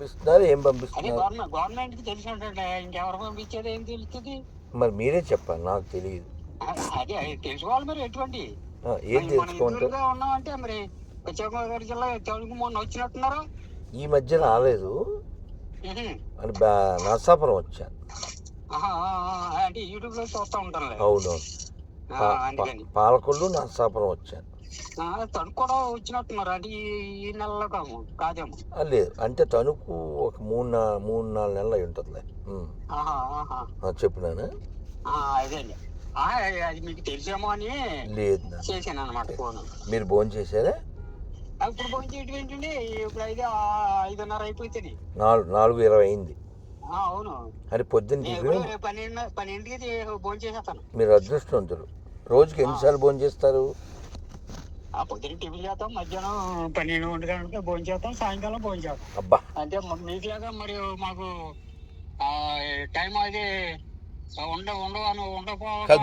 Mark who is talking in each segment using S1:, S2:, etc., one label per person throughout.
S1: పంపిస్తున్నారు, ఏం పంపిస్తున్నారు?
S2: గవర్నమెంట్ కి తెలిసి ఉంటుంది, ఇంకెవరు పంపించేది ఏం తెలుస్తుంది?
S1: మరి మీరే చెప్పాలి, నాకు తెలియదు.
S2: అదే తెలుసుకోవాలి మరి. ఎటువంటి
S1: ఏం తెలుసుకుంటారు?
S2: ఉన్నామంటే మరి పశ్చిమ గోదావరి జిల్లా తెలుగు మొన్న వచ్చినట్టున్నారు.
S1: ఈ మధ్య రాలేదు అని నరసాపురం వచ్చాను.
S2: అంటే యూట్యూబ్ లో చూస్తూ ఉంటాను.
S1: అవును, పాలకొల్లు నరసాపురం వచ్చాను.
S2: తణుకు కూడా వచ్చినట్టున్నారు. అంటే ఈ నెలలో కాదేమో.
S1: లేదు, అంటే తణుకు ఒక 3-4 నెలలు అయి ఉంటుందిలే. చెప్పినాను.
S2: అదే అండి, అది మీకు తెలిసేమో అని
S1: లేదు
S2: చేశాను అనమాట ఫోన్.
S1: మీరు భోజనం చేశారా?
S2: ఇప్పుడు భోజనం చేయడం ఏంటండి, ఇప్పుడు 5:30 అయిపోతుంది.
S1: 4:20 అయింది.
S2: అవును,
S1: అది పొద్దున్న
S2: 12కి భోజనం చేసేస్తాను.
S1: మీరు అదృష్టవంతులు. రోజుకి ఎన్నిసార్లు భోజనం చేస్తారు?
S2: పొద్దున్న టిఫిన్ చేస్తాం, మధ్యాహ్నం 12-1 గంటలకి భోజనం చేస్తాం, సాయంకాలం భోజనం చేస్తాం.
S1: అబ్బా,
S2: అంటే మీకులాగా మరి మాకు టైం అది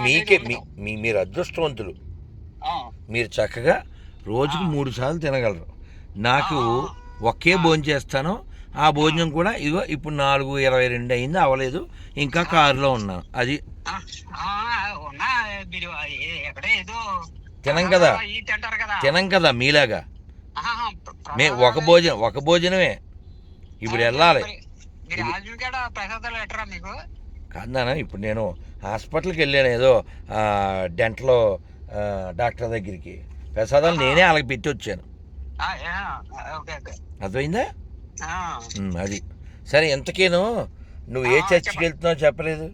S1: మీకే మీరు అదృష్టవంతులు. మీరు చక్కగా రోజుకి 3 సార్లు తినగలరు. నాకు ఒకే భోజనం చేస్తాను. ఆ భోజనం కూడా ఇగో ఇప్పుడు 4:22 అయింది, అవ్వలేదు, ఇంకా కారులో ఉన్నాను. అది తినం కదా మీలాగా. ఒక భోజనమే ఇప్పుడు వెళ్ళాలి. కాదన్నా, ఇప్పుడు నేను హాస్పిటల్కి వెళ్ళాను, ఏదో డెంటల్ డాక్టర్ దగ్గరికి. ప్రసాదాలు నేనే అలాగ పెట్టి వచ్చాను. అర్థమైందా? అది సరే. ఎంతకేను నువ్వు ఏ చర్చికి వెళ్తున్నావు చెప్పలేదు.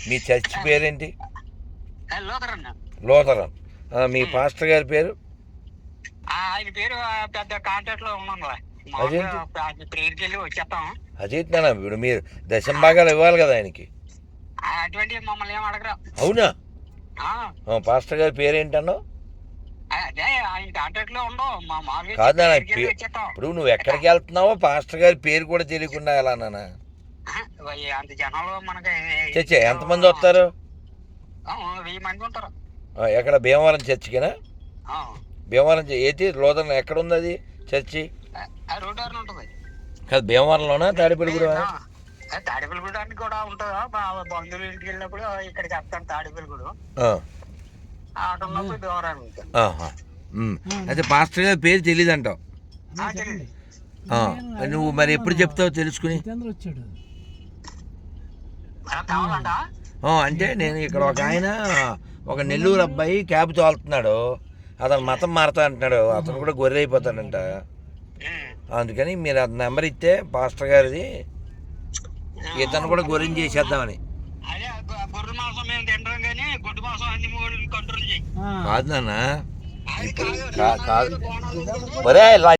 S1: మీ చర్చ్ పేరేంటి? లోతరన్. మీ పాస్టర్ గారి పేరు?
S2: ఆయన పేరు పెద్ద కాంటాక్ట్ లో ఉన్నాను.
S1: అదేంటి నాన్న, ఇప్పుడు మీరు దశంభాగాలు ఇవ్వాలి కదా ఆయనకి.
S2: అటువంటి మమ్మల్ని ఏం అడగరా.
S1: అవునా? పాస్టర్ గారి పేరేంటన్నావు? కాదు నాన్న, ఇప్పుడు నువ్వు ఎక్కడికి వెళ్తున్నావో పాస్టర్ గారి పేరు కూడా తెలియకుండా ఎలా నాన్న? చర్చ ఎంతమంది వస్తారు?
S2: 1000 మంది ఉంటారు.
S1: ఎక్కడ? భీమవరం చర్చికేనా? భీమవరం ఏంటి లోదన ఎక్కడ ఉంది అది చర్చి? కాదు, భీమవరంలోనా తాడేపల్లిగూడెం?
S2: తాడేపల్లిగూడెం కూడా ఉంటుందా? మా బంధువులు ఇంటికి వెళ్ళినప్పుడు ఇక్కడికి వస్తాను తాడేపల్లిగూడెం.
S1: అయితే పాస్టర్ గారి పేరు తెలియదు అంటావు. నువ్వు మరి ఎప్పుడు చెప్తావు తెలుసుకుని? అంటే నేను ఇక్కడ ఒక ఆయన, ఒక నెల్లూరు అబ్బాయి క్యాబ్ తోలుతున్నాడు, అతను మతం మారుతా అంటున్నాడు, అతను కూడా గొర్రె అయిపోతాడంట. అందుకని మీరు అది నెంబర్ ఇస్తే పాస్టర్ గారిది, ఇతను కూడా గొర్రెని చేసేద్దామని. కాదు నాన్న, ఇప్పుడు కాదు మరే